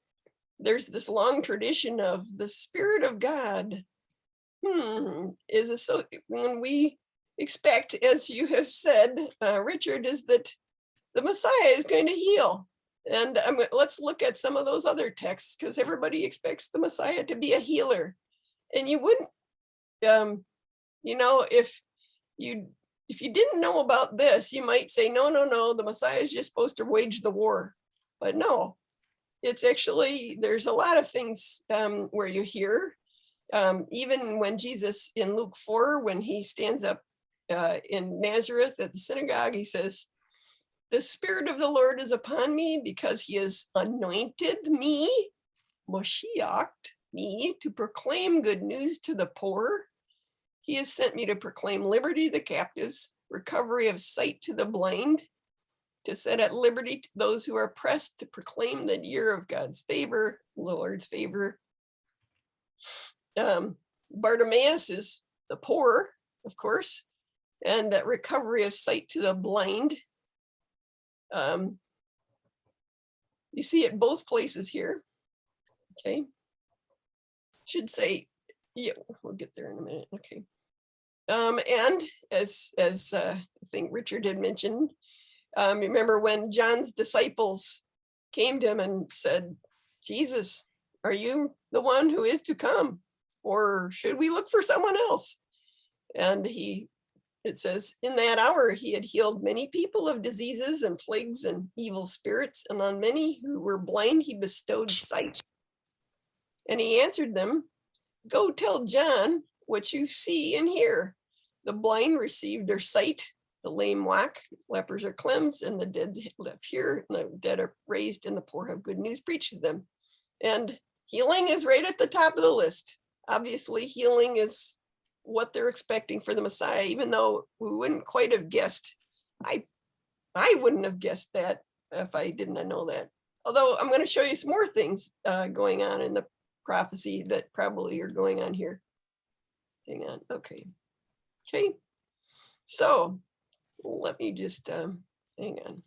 there's this long tradition of the Spirit of God is when we expect, as you have said, Richard, is that the Messiah is going to heal. And let's look at some of those other texts, because everybody expects the Messiah to be a healer. And you wouldn't, if you didn't know about this, you might say, no, the Messiah is just supposed to wage the war. But no, it's actually, there's a lot of things where you hear, even when Jesus in Luke 4, when he stands up in Nazareth at the synagogue, he says, the Spirit of the Lord is upon me because he has anointed me, Moshiached me, to proclaim good news to the poor. He has sent me to proclaim liberty to the captives, recovery of sight to the blind, to set at liberty to those who are oppressed, to proclaim the year of God's favor, Lord's favor. Bartimaeus is the poor, of course, and recovery of sight to the blind. You see it both places here. Okay. Should say, yeah, we'll get there in a minute. Okay. And as I think Richard had mentioned, remember when John's disciples came to him and said, Jesus, are you the one who is to come? Or should we look for someone else? And it says, in that hour, he had healed many people of diseases and plagues and evil spirits, and on many who were blind, he bestowed sight. And he answered them, go tell John what you see and hear. The blind received their sight, the lame walk, lepers are cleansed, and the dead live here, and the dead are raised, and the poor have good news preached to them. And healing is right at the top of the list. Obviously, healing is what they're expecting for the Messiah, even though we wouldn't quite have guessed. I wouldn't have guessed that if I didn't know that. Although I'm going to show you some more things going on in the prophecy that probably are going on here. Hang on. Okay. So let me just hang on.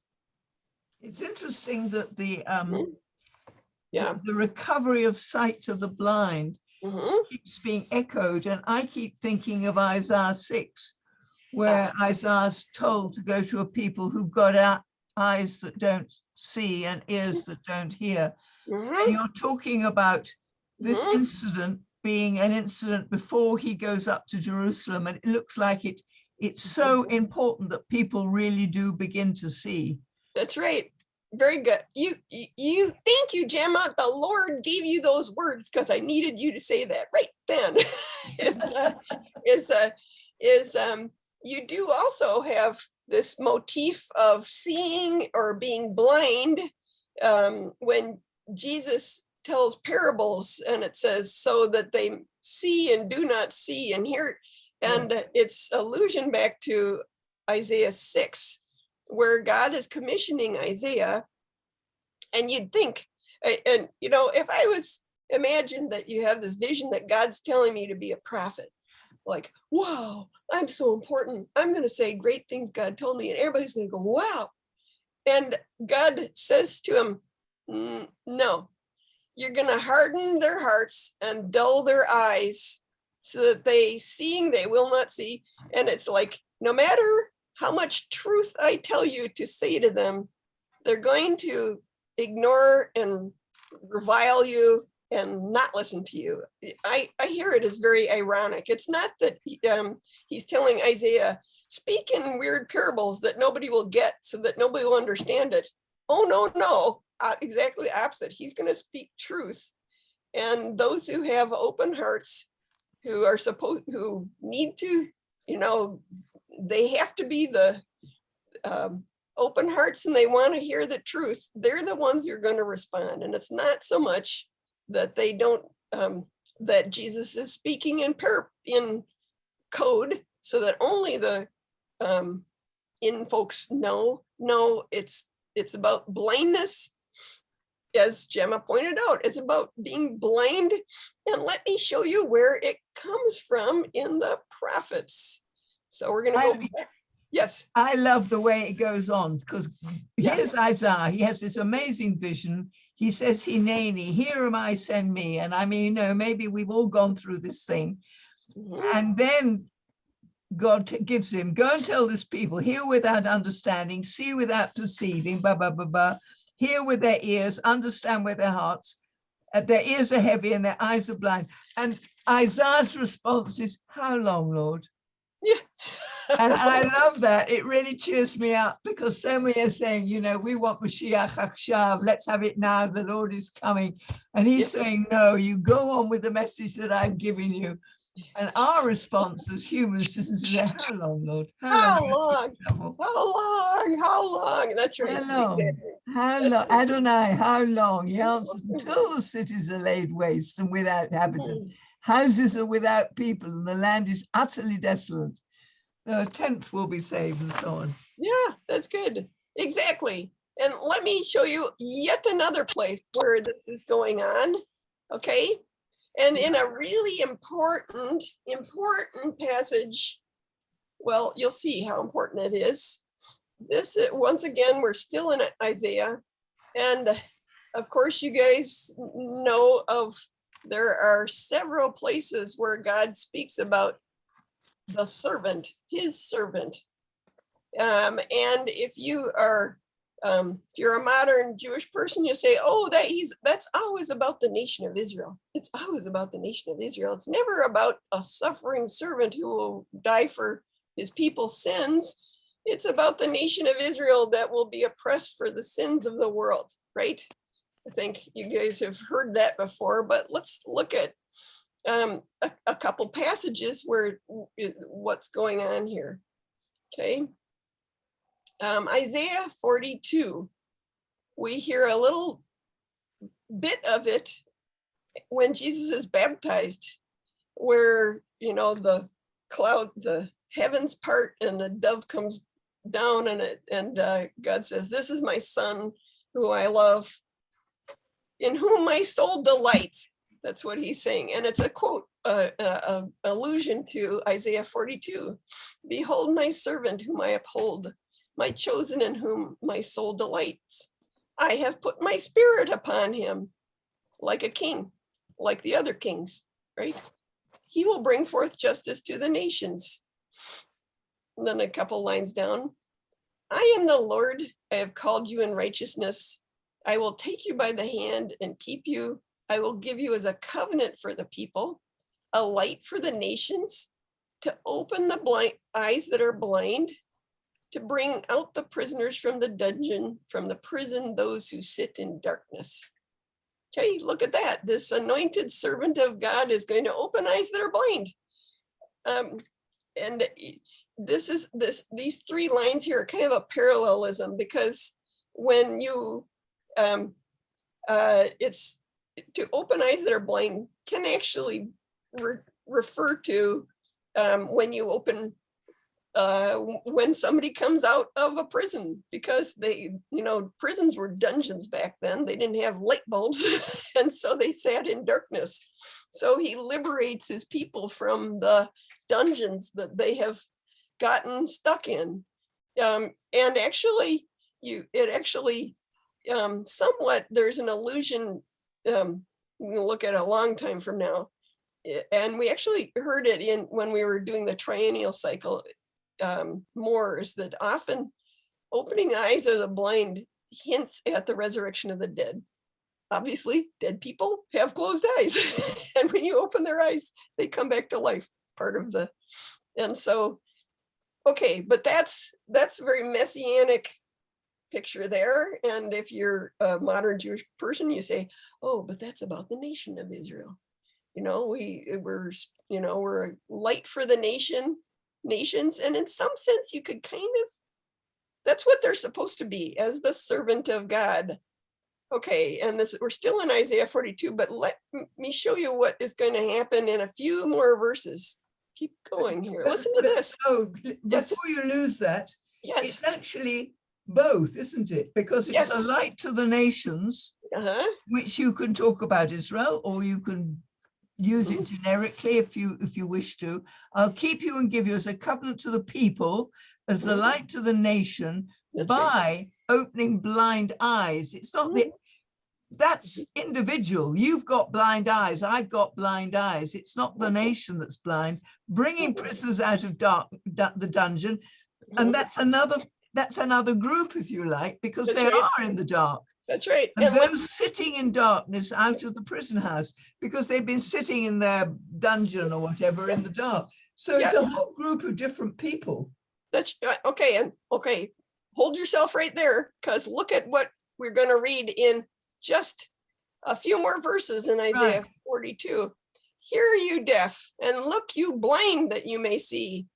It's interesting that the the recovery of sight to the blind keeps being echoed, and I keep thinking of Isaiah 6, where Isaiah's told to go to a people who've got eyes that don't see and ears that don't hear. And you're talking about this incident being an incident before he goes up to Jerusalem, and it looks like it's so important that people really do begin to see. That's right. Very good. You thank you, Gemma. The Lord gave you those words because I needed you to say that right then. You do also have this motif of seeing or being blind when Jesus tells parables, and it says so that they see and do not see and hear. And it's allusion back to Isaiah 6, where God is commissioning Isaiah. And you'd think, and you know, if I was imagine that you have this vision that God's telling me to be a prophet, like, wow, I'm so important. I'm going to say great things God told me, and everybody's going to go, wow. And God says to him, no, you're going to harden their hearts and dull their eyes so that seeing, they will not see. And it's like, no matter how much truth I tell you to say to them, they're going to ignore and revile you and not listen to you. I hear it as very ironic. It's not that he's telling Isaiah, speak in weird parables that nobody will get so that nobody will understand it. Oh, no, exactly opposite. He's going to speak truth. And those who have open hearts, who need to, they have to be the open hearts, and they want to hear the truth. They're the ones who are going to respond. And it's not so much that they don't, that Jesus is speaking in code so that only the in folks know. No, it's about blindness. As Gemma pointed out, it's about being blind. And let me show you where it comes from in the prophets. So we're going to go back. Yes. I love the way it goes on, because here's Isaiah. He has this amazing vision. He says, Hineni, here am I, send me. And I mean, maybe we've all gone through this thing. And then God gives him, go and tell this people, hear without understanding, see without perceiving, hear with their ears, understand with their hearts. Their ears are heavy and their eyes are blind. And Isaiah's response is, how long, Lord? Yeah. And I love that. It really cheers me up, because so many are saying, we want Mashiach Akshav, let's have it now, the Lord is coming. And he's saying, no, you go on with the message that I've given you. And our response as humans is, how long, Lord? How long? How long? That's right. How long? How long? Adonai, how long? He answers, until the cities are laid waste and without inhabitants. Houses are without people, and the land is utterly desolate. A tenth will be saved, and so on. Yeah, that's good. Exactly. And let me show you yet another place where this is going on. Okay. And in a really important passage, well, you'll see how important it is. This, once again, we're still in Isaiah. And of course, you guys know there are several places where God speaks about the servant, his servant. And if you're a modern Jewish person, you say, oh, that's always about the nation of Israel. It's always about the nation of Israel. It's never about a suffering servant who will die for his people's sins. It's about the nation of Israel that will be oppressed for the sins of the world, right? I think you guys have heard that before, but let's look at a couple passages where what's going on here. Okay. Isaiah 42, we hear a little bit of it when Jesus is baptized, where, you know, the cloud, the heavens part and the dove comes down, and God says, "This is my son who I love, in whom my soul delights." That's what he's saying. And it's a quote, allusion to Isaiah 42. "Behold my servant whom I uphold, my chosen in whom my soul delights. I have put my spirit upon him like a king, like the other kings," right? "He will bring forth justice to the nations." And then a couple lines down, "I am the Lord, I have called you in righteousness. I will take you by the hand and keep you. I will give you as a covenant for the people, a light for the nations, to open the blind eyes that are blind, to bring out the prisoners from the dungeon, from the prison, those who sit in darkness." Okay, look at that. This anointed servant of God is going to open eyes that are blind. And these three lines here are kind of a parallelism, because when you, it's to open eyes that are blind can actually refer to when you open, when somebody comes out of a prison, because they, you know, prisons were dungeons back then. They didn't have light bulbs, and so they sat in darkness. So he liberates his people from the dungeons that they have gotten stuck in. And actually, somewhat, there's an allusion, we can look at a long time from now, and we actually heard it when we were doing the triennial cycle, more, is that often opening the eyes of the blind hints at the resurrection of the dead. Obviously, dead people have closed eyes, and when you open their eyes, they come back to life, part of the, and so, okay, but that's a very messianic picture there. And if you're a modern Jewish person, you say, "Oh, but that's about the nation of Israel. You know, we're a light for the nations." And in some sense, you could kind of, that's what they're supposed to be, as the servant of God. Okay, and we're still in Isaiah 42, but let me show you what is going to happen in a few more verses. Keep going here. Listen to this. So before you lose that, Yes. It's actually both, isn't it? Because it's a light to the nations, which you can talk about Israel, or you can use it generically if you wish to. "I'll keep you and give you as a covenant to the people, as a light to the nation, by opening blind eyes." It's not that's individual. You've got blind eyes, I've got blind eyes. It's not the nation that's blind. "Bringing prisoners out of the dungeon," and that's another group, if you like, because they are in the dark. That's right. And those sitting in darkness out of the prison house, because they've been sitting in their dungeon or whatever in the dark. So it's a whole group of different people. That's okay. And okay, hold yourself right there, because look at what we're going to read in just a few more verses in Isaiah 42. "Hear you deaf, and look you blind, that you may see.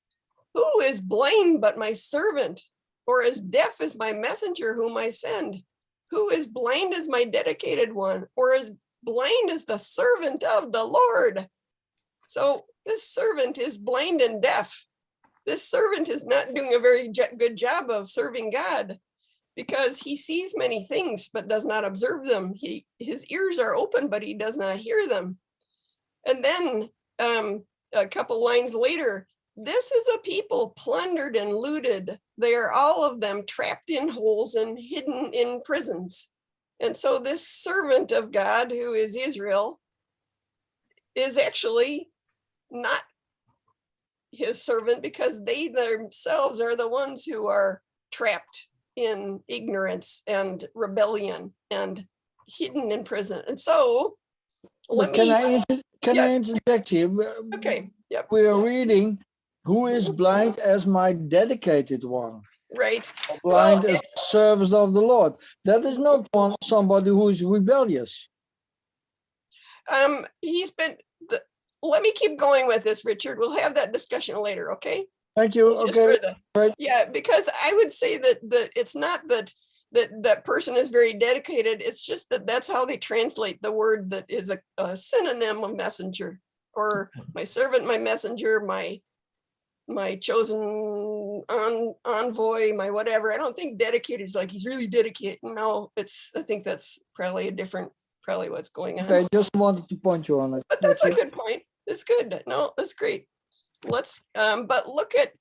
Who is blind but my servant, or as deaf as my messenger whom I send? Who is blind as my dedicated one, or as blind as the servant of the Lord?" So this servant is blind and deaf. This servant is not doing a very good job of serving God, because he sees many things but does not observe them. His ears are open, but he does not hear them. And then a couple lines later, "This is a people plundered and looted. They are all of them trapped in holes and hidden in prisons." And so this servant of God, who is Israel, is actually not his servant, because they themselves are the ones who are trapped in ignorance and rebellion and hidden in prison. And so Can I interject here? Okay. Yep. We are reading, "Who is blind as my dedicated one?" Right. Blind as the service of the Lord. That is not somebody who is rebellious. Let me keep going with this, Richard. We'll have that discussion later, okay? Thank you. Just Okay. for the- Right. Yeah, because I would say that it's not that person is very dedicated. It's just that that's how they translate the word that is a synonym of messenger, or my servant, my messenger, my chosen envoy, my whatever. I don't think dedicated is like he's really dedicated. No, I think that's probably probably what's going on. Okay, just wanted to point you on it. But that's a good point. It's good. No, that's great. Let's, but look at,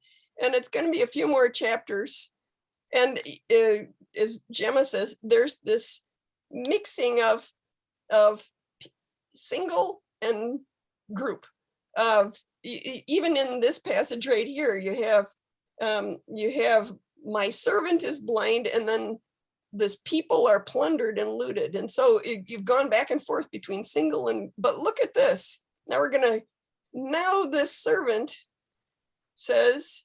and it's going to be a few more chapters. And as Gemma says, there's this mixing of single and group. Of even in this passage right here, you have my servant is blind, and then this people are plundered and looted. And so you've gone back and forth between single and, but look at this. Now this servant says,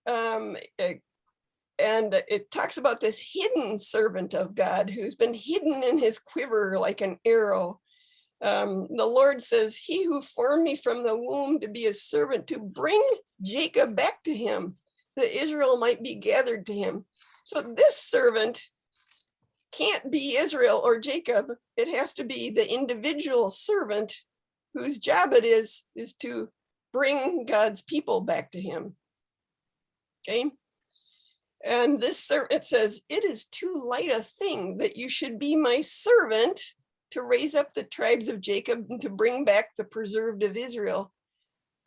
and it talks about this hidden servant of God who's been hidden in his quiver like an arrow. The Lord says, he who formed me from the womb to be a servant, to bring Jacob back to him, that Israel might be gathered to him. So this servant can't be Israel or Jacob. It has to be the individual servant whose job it is to bring God's people back to him. Okay. And this servant says, it is too light a thing that you should be my servant to raise up the tribes of Jacob and to bring back the preserved of Israel.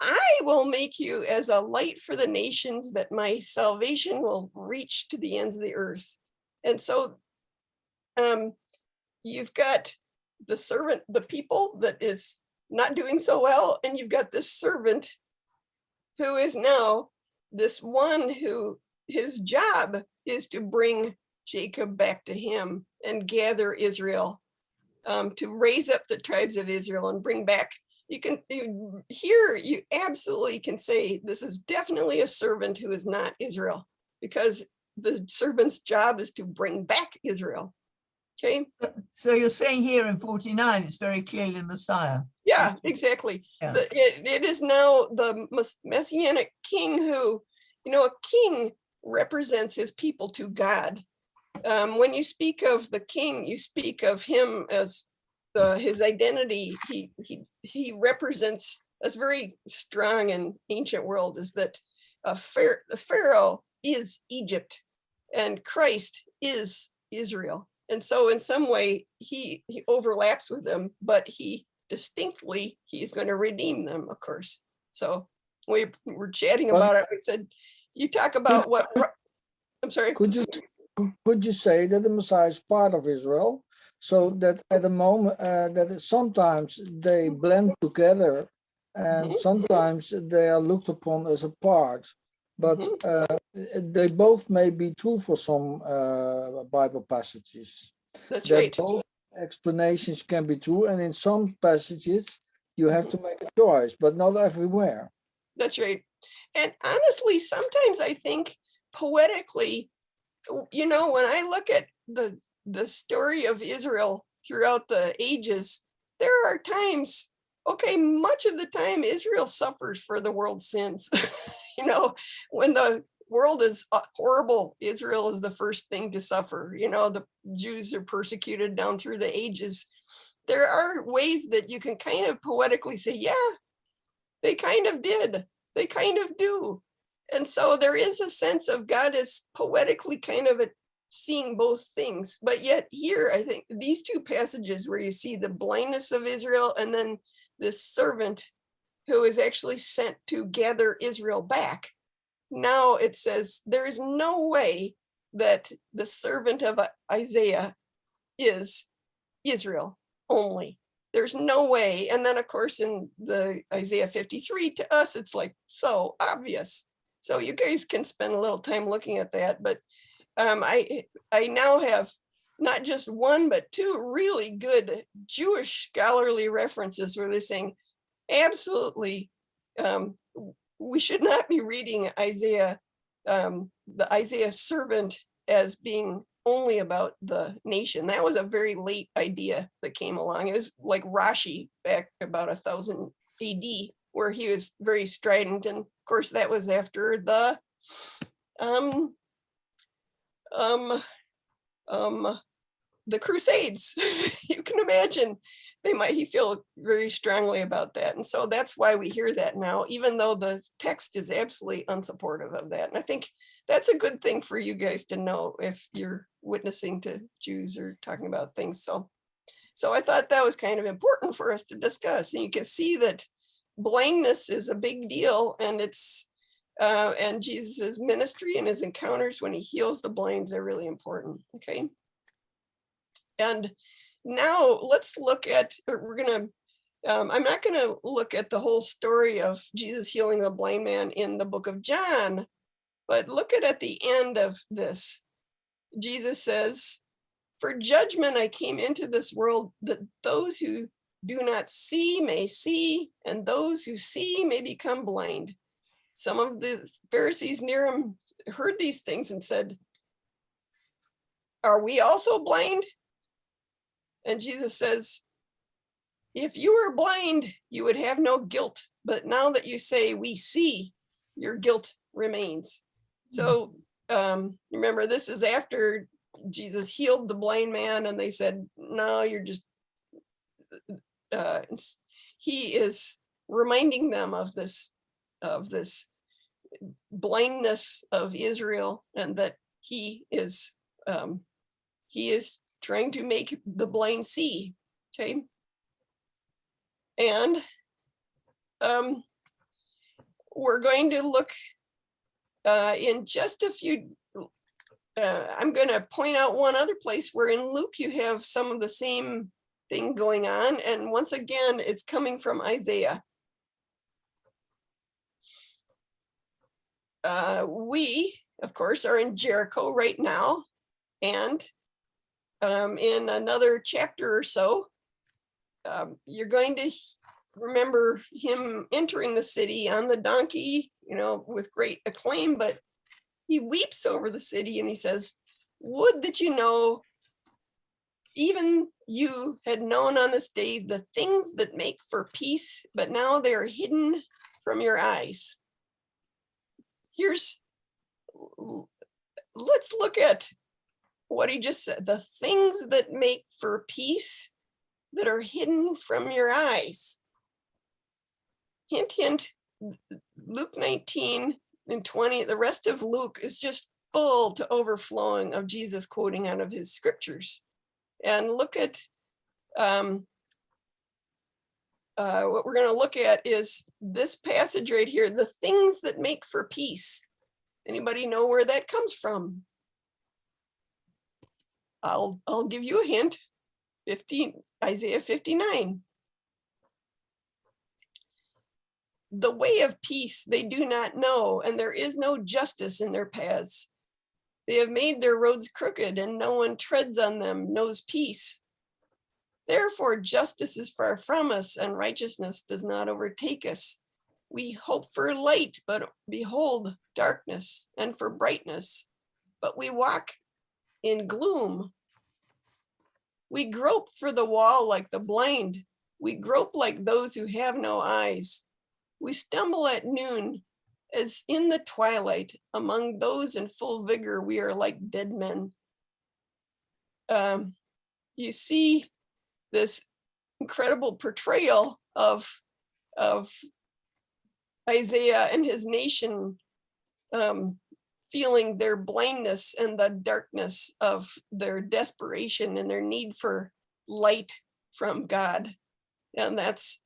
I will make you as a light for the nations, that my salvation will reach to the ends of the earth. And so you've got the servant, the people that is not doing so well, and you've got this servant who is now this one who his job is to bring Jacob back to him and gather Israel, to raise up the tribes of Israel and bring back. You absolutely can say this is definitely a servant who is not Israel, because the servant's job is to bring back Israel. Okay. So you're saying here in 49, it's very clearly Messiah. Yeah, exactly. Yeah. It is now the messianic king who, a king represents his people to God. When you speak of the king, you speak of him as his identity. He represents, that's very strong in ancient world, is that the Pharaoh is Egypt and Christ is Israel. And so in some way he overlaps with them, but he's going to redeem them, of course. So we were chatting about it. We said, you talk about what, I'm sorry. Could you say that the Messiah is part of Israel, so that at the moment that sometimes they blend together and sometimes they are looked upon as a part, but they both may be true for some Bible passages. That's that right. Both explanations can be true, and in some passages you have to make a choice, but not everywhere. That's right. And honestly, sometimes I think poetically, when I look at the story of Israel throughout the ages, there are times, much of the time Israel suffers for the world's sins. When the world is horrible, Israel is the first thing to suffer. The Jews are persecuted down through the ages. There are ways that you can kind of poetically say, yeah, they kind of did. They kind of do. And so there is a sense of God is poetically kind of seeing both things. But yet here, I think these two passages where you see the blindness of Israel and then this servant who is actually sent to gather Israel back. Now it says there is no way that the servant of Isaiah is Israel only. There's no way. And then of course in the Isaiah 53, to us, it's like so obvious. So you guys can spend a little time looking at that. But I now have not just one, but two really good Jewish scholarly references where they're saying, absolutely, we should not be reading Isaiah, the Isaiah servant, as being only about the nation. That was a very late idea that came along. It was like Rashi back about 1000 AD where he was very strident. And of course, that was after the Crusades. You can imagine he feel very strongly about that. And so that's why we hear that now, even though the text is absolutely unsupportive of that. And I think that's a good thing for you guys to know if you're witnessing to Jews or talking about things. So I thought that was kind of important for us to discuss. And you can see that blindness is a big deal, and and Jesus's ministry and his encounters when he heals the blinds are really important. Okay. And now let's look at, I'm not going to look at the whole story of Jesus healing the blind man in the book of John, but look at the end of this. Jesus says, "For judgment I came into this world, that those who do not see may see, and those who see may become blind." Some of the Pharisees near him heard these things and said, "Are we also blind?" And Jesus says, "If you were blind, you would have no guilt. But now that you say we see, your guilt remains." So remember, this is after Jesus healed the blind man, and they said, "No, you're just," he is reminding them of this blindness of Israel, and that he is trying to make the blind see. Okay. And we're going to look in just a few. I'm going to point out one other place where in Luke you have some of the same thing going on. And once again, it's coming from Isaiah. We, of course, are in Jericho right now. And in another chapter or so, you're going to remember him entering the city on the donkey, with great acclaim, but he weeps over the city and he says, "Would that you know, even you had known on this day the things that make for peace, but now they are hidden from your eyes." Let's look at what he just said. The things that make for peace that are hidden from your eyes. Hint, hint, Luke 19 and 20, the rest of Luke is just full to overflowing of Jesus quoting out of his scriptures. And look at, what we're going to look at is this passage right here, the things that make for peace. Anybody know where that comes from? I'll give you a hint. Isaiah 59. The way of peace they do not know, and there is no justice in their paths. They have made their roads crooked, and no one treads on them, knows peace. Therefore, justice is far from us, and righteousness does not overtake us. We hope for light, but behold, darkness, and for brightness, but we walk in gloom. We grope for the wall like the blind. We grope like those who have no eyes. We stumble at noon, as in the twilight. Among those in full vigor, we are like dead men. You see this incredible portrayal of Isaiah and his nation feeling their blindness and the darkness of their desperation and their need for light from God. And that's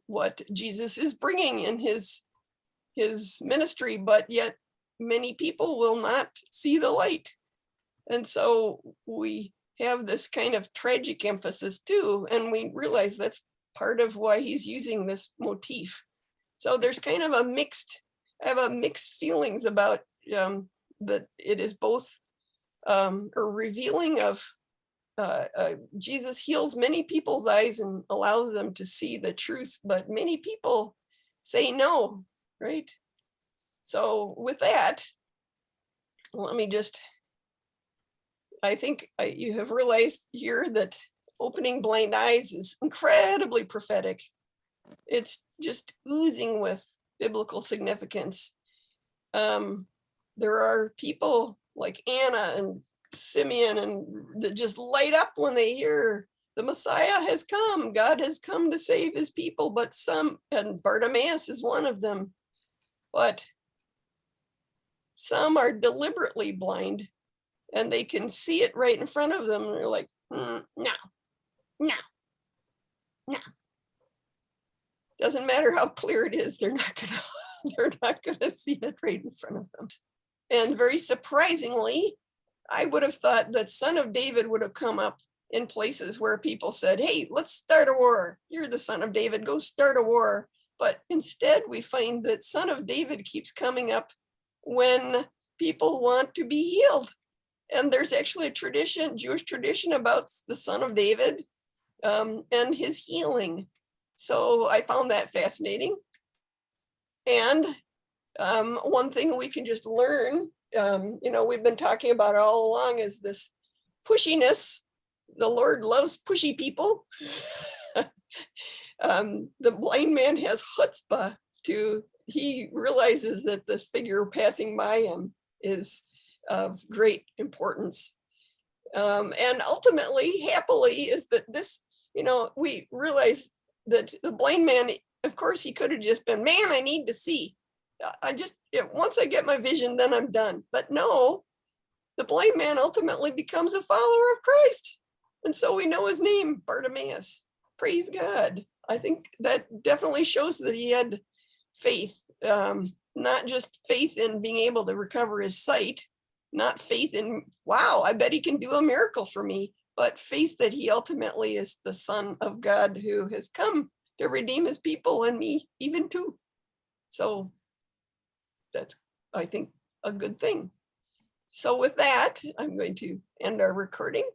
what Jesus is bringing in his ministry, but yet many people will not see the light. And so we have this kind of tragic emphasis too, and we realize that's part of why he's using this motif. So there's kind of I have mixed feelings about that it is both a revealing of Jesus heals many people's eyes and allows them to see the truth, but many people say no, right? So with that, let me I think you have realized here that opening blind eyes is incredibly prophetic. It's just oozing with biblical significance. There are people like Anna and Simeon and that just light up when they hear the Messiah has come. God has come to save his people, but some, and Bartimaeus is one of them, but some are deliberately blind and they can see it right in front of them. And they're like, no, no, no. Doesn't matter how clear it is, they're not gonna see it right in front of them. And very surprisingly, I would have thought that Son of David would have come up in places where people said, hey, let's start a war. You're the Son of David, go start a war. But instead, we find that Son of David keeps coming up when people want to be healed. And there's actually a tradition, Jewish tradition about the Son of David and his healing. So I found that fascinating. And one thing we can just learn, we've been talking about it all along, is this pushiness. The Lord loves pushy people. The blind man has chutzpah he realizes that this figure passing by him is of great importance. And ultimately, happily, is that this, we realize that the blind man, of course, he could have just been, man, I need to see. Once I get my vision, then I'm done. But no, the blind man ultimately becomes a follower of Christ. And so we know his name, Bartimaeus. Praise God. I think that definitely shows that he had faith, not just faith in being able to recover his sight, not faith in, wow, I bet he can do a miracle for me, but faith that he ultimately is the Son of God who has come to redeem his people and me even too. So that's, I think, a good thing. So with that, I'm going to end our recording.